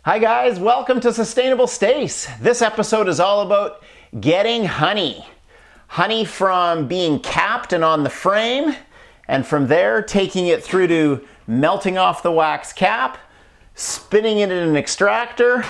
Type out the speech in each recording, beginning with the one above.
Hi guys, welcome to Sustainable Stace. This episode is all about getting honey. Honey from being capped and on the frame, and from there taking it through to melting off the wax cap, spinning it in an extractor,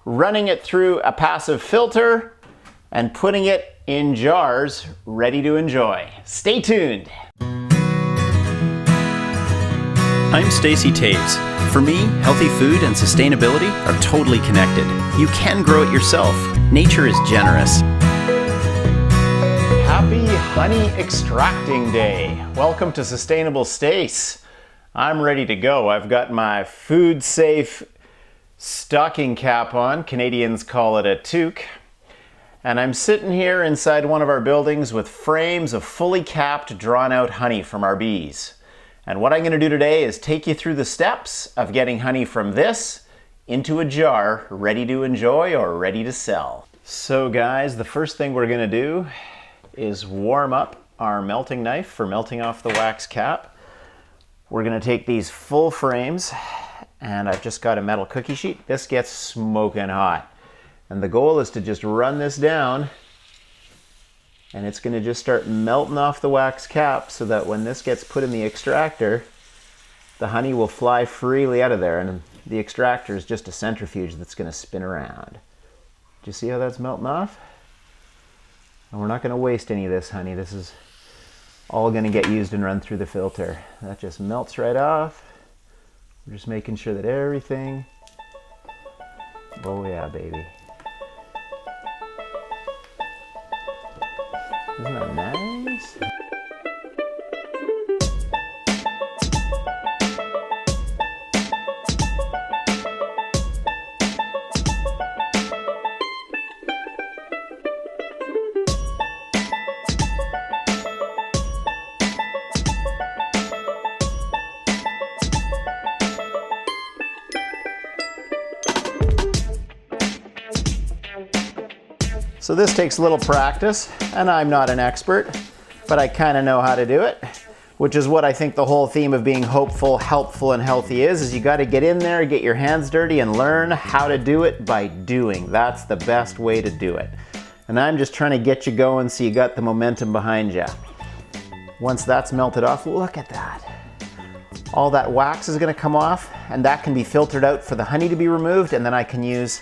running it through a passive filter, and putting it in jars ready to enjoy. Stay tuned. I'm Stacy Taves. For me, healthy food and sustainability are totally connected. You can grow it yourself. Nature is generous. Happy Honey Extracting Day. Welcome to Sustainable Stace. I'm ready to go. I've got my food safe stocking cap on. Canadians call it a toque. And I'm sitting here inside one of our buildings with frames of fully capped, drawn out honey from our bees. And what I'm going to do today is take you through the steps of getting honey from this into a jar ready to enjoy or ready to sell. So guys, the first thing we're going to do is warm up our melting knife for melting off the wax cap. We're going to take these full frames, and I've just got a metal cookie sheet. This gets smoking hot. And the goal is to just run this down, and it's going to just start melting off the wax cap so that when this gets put in the extractor, the honey will fly freely out of there, and the extractor is just a centrifuge that's going to spin around. Do you see how that's melting off? And we're not going to waste any of this honey. This is all going to get used and run through the filter. That just melts right off. We're just making sure that everything... Oh yeah, baby. Isn't that nice? So this takes a little practice, and I'm not an expert, but I kind of know how to do it, which is what I think the whole theme of being hopeful, helpful, and healthy is you got to get in there, get your hands dirty, and learn how to do it by doing. That's the best way to do it. And I'm just trying to get you going so you got the momentum behind you. Once that's melted off, look at that. All that wax is going to come off, and that can be filtered out for the honey to be removed, and then I can use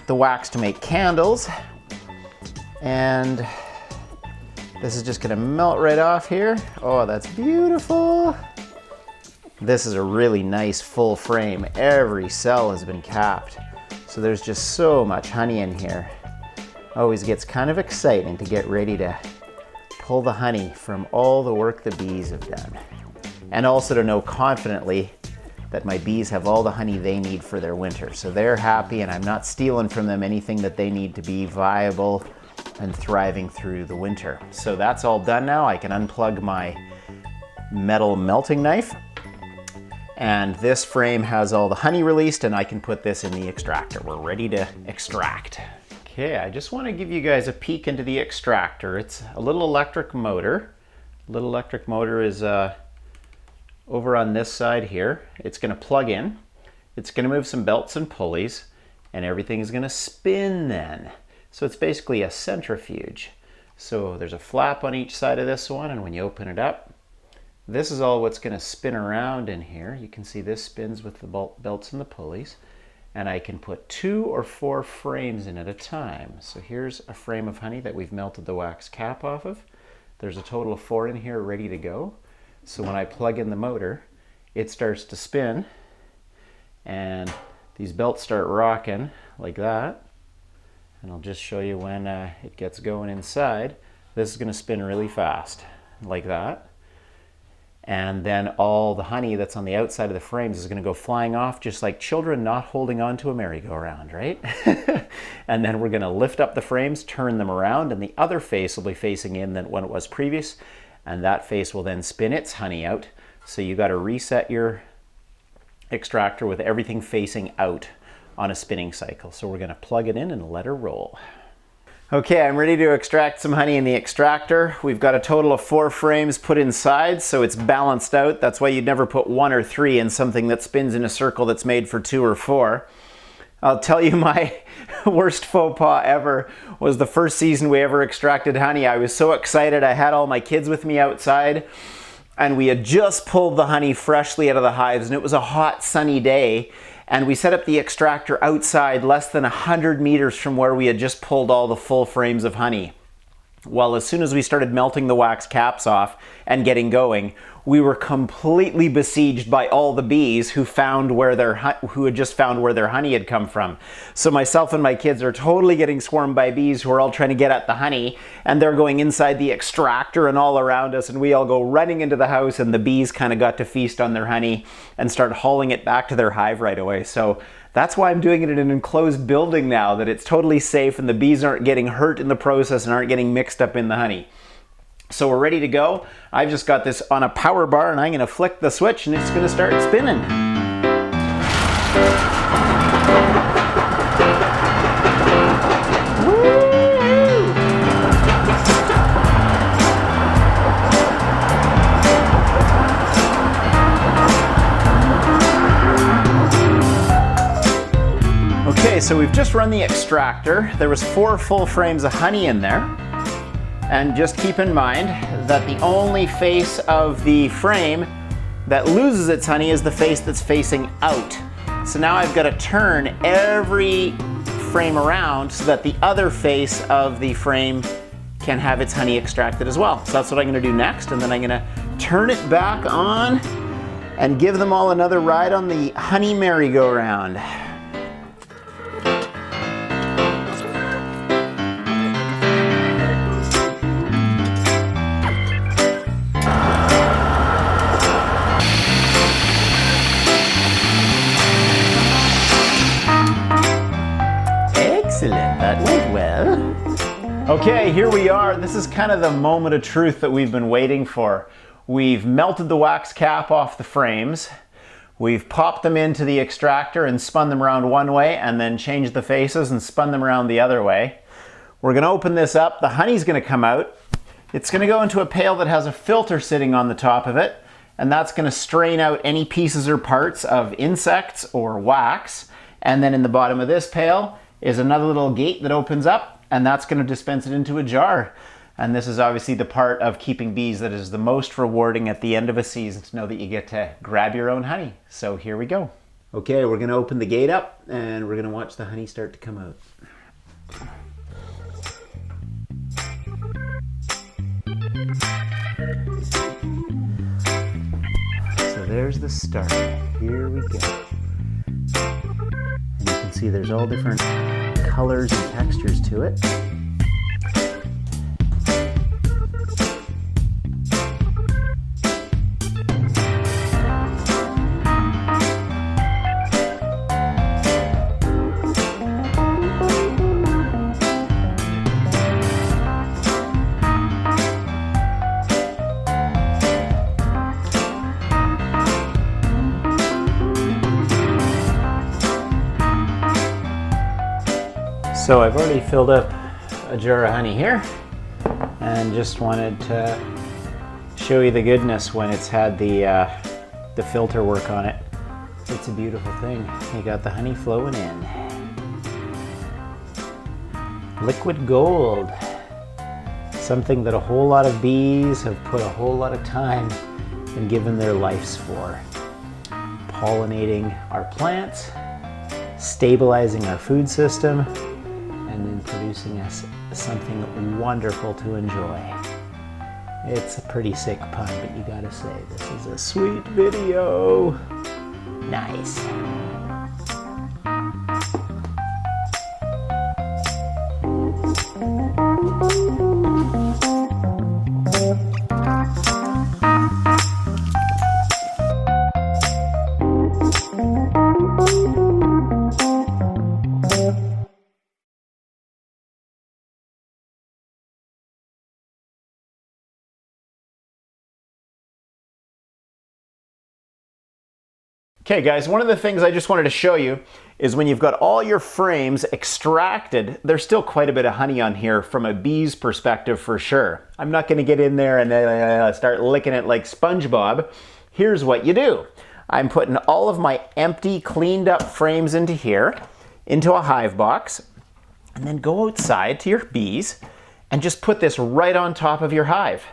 the wax to make candles. And this is just gonna melt right off here. Oh, that's beautiful. This is a really nice full frame. Every cell has been capped. So there's just so much honey in here. Always gets kind of exciting to get ready to pull the honey from all the work the bees have done. And also to know confidently that my bees have all the honey they need for their winter. So they're happy and I'm not stealing from them anything that they need to be viable and thriving through the winter. So that's all done now. I can unplug my metal melting knife, and this frame has all the honey released, and I can put this in the extractor. We're ready to extract. Okay, I just want to give you guys a peek into the extractor. It's a little electric motor. Little electric motor is over on this side here. It's going to plug in. It's going to move some belts and pulleys, and everything is going to spin then. So it's basically a centrifuge. So there's a flap on each side of this one, and when you open it up, this is all what's going to spin around in here. You can see this spins with the belts and the pulleys, and I can put 2 or 4 frames in at a time. So here's a frame of honey that we've melted the wax cap off of. There's a total of 4 in here ready to go. So when I plug in the motor, it starts to spin, and these belts start rocking like that. And I'll just show you when it gets going inside. This is going to spin really fast, like that. And then all the honey that's on the outside of the frames is going to go flying off, just like children not holding on to a merry-go-round, right? And then we're going to lift up the frames, turn them around, and the other face will be facing in than when it was previous. And that face will then spin its honey out. So you got to reset your extractor with everything facing out on a spinning cycle. So we're going to plug it in and let her roll. Okay, I'm ready to extract some honey in the extractor. We've got a total of 4 frames put inside, so it's balanced out. That's why you'd never put 1 or 3 in something that spins in a circle that's made for 2 or 4. I'll tell you, my worst faux pas ever was the first season we ever extracted honey. I was so excited. I had all my kids with me outside, and we had just pulled the honey freshly out of the hives, and it was a hot, sunny day. And we set up the extractor outside less than 100 meters from where we had just pulled all the full frames of honey. Well, as soon as we started melting the wax caps off and getting going, we were completely besieged by all the bees who had just found where their honey had come from. So myself and my kids are totally getting swarmed by bees who are all trying to get at the honey, and they're going inside the extractor and all around us, and we all go running into the house, and the bees kind of got to feast on their honey and start hauling it back to their hive right away. So that's why I'm doing it in an enclosed building now, that it's totally safe and the bees aren't getting hurt in the process and aren't getting mixed up in the honey. So we're ready to go. I've just got this on a power bar, and I'm going to flick the switch and it's going to start spinning. Okay, so we've just run the extractor. There was 4 full frames of honey in there. And just keep in mind that the only face of the frame that loses its honey is the face that's facing out. So now I've got to turn every frame around so that the other face of the frame can have its honey extracted as well. So that's what I'm going to do next, and then I'm going to turn it back on and give them all another ride on the honey merry-go-round. Excellent, that went well. Okay, here we are. This is kind of the moment of truth that we've been waiting for. We've melted the wax cap off the frames. We've popped them into the extractor and spun them around one way, and then changed the faces and spun them around the other way. We're going to open this up. The honey's going to come out. It's going to go into a pail that has a filter sitting on the top of it, and that's going to strain out any pieces or parts of insects or wax. And then in the bottom of this pail is another little gate that opens up, and that's going to dispense it into a jar. And this is obviously the part of keeping bees that is the most rewarding at the end of a season, to know that you get to grab your own honey. So here we go. Okay, we're going to open the gate up, and we're going to watch the honey start to come out. So there's the start. Here we go. And you can see there's all different colors and textures to it. So I've already filled up a jar of honey here, and just wanted to show you the goodness when it's had the filter work on it. It's a beautiful thing. You got the honey flowing in. Liquid gold. Something that a whole lot of bees have put a whole lot of time and given their lives for. Pollinating our plants, stabilizing our food system, and then producing us something wonderful to enjoy. It's a pretty sick pun, but you gotta say, this is a sweet video. Nice. Okay guys, one of the things I just wanted to show you is when you've got all your frames extracted, there's still quite a bit of honey on here from a bee's perspective for sure. I'm not going to get in there and start licking it like SpongeBob. Here's what you do. I'm putting all of my empty, cleaned up frames into here. into a hive box, and then go outside to your bees and just put this right on top of your hive.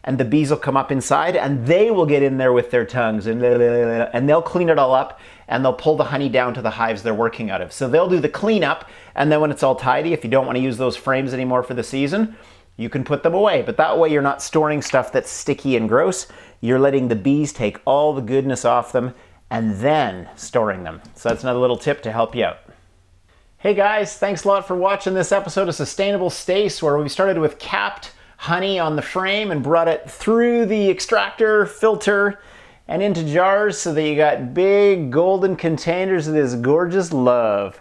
And the bees will come up inside and they will get in there with their tongues and they'll clean it all up and they'll pull the honey down to the hives they're working out of. So they'll do the cleanup, and then when it's all tidy, if you don't want to use those frames anymore for the season, you can put them away. But that way you're not storing stuff that's sticky and gross. You're letting the bees take all the goodness off them and then storing them. So that's another little tip to help you out. Hey guys, thanks a lot for watching this episode of Sustainable Stace, where we started with capped honey on the frame and brought it through the extractor filter and into jars so that you got big golden containers of this gorgeous love.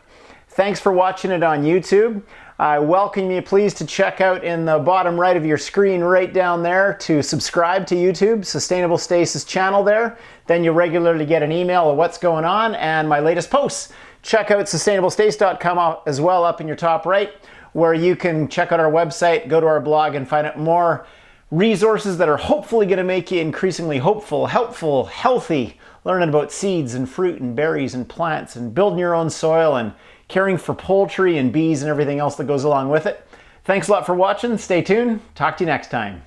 Thanks for watching it on YouTube. I welcome you please to check out in the bottom right of your screen right down there to subscribe to YouTube, Sustainable Stace's channel there. Then you'll regularly get an email of what's going on and my latest posts. Check out sustainablestace.com as well up in your top right, where you can check out our website, go to our blog, and find out more resources that are hopefully going to make you increasingly hopeful, helpful, healthy, learning about seeds and fruit and berries and plants and building your own soil and caring for poultry and bees and everything else that goes along with it. Thanks a lot for watching. Stay tuned. Talk to you next time.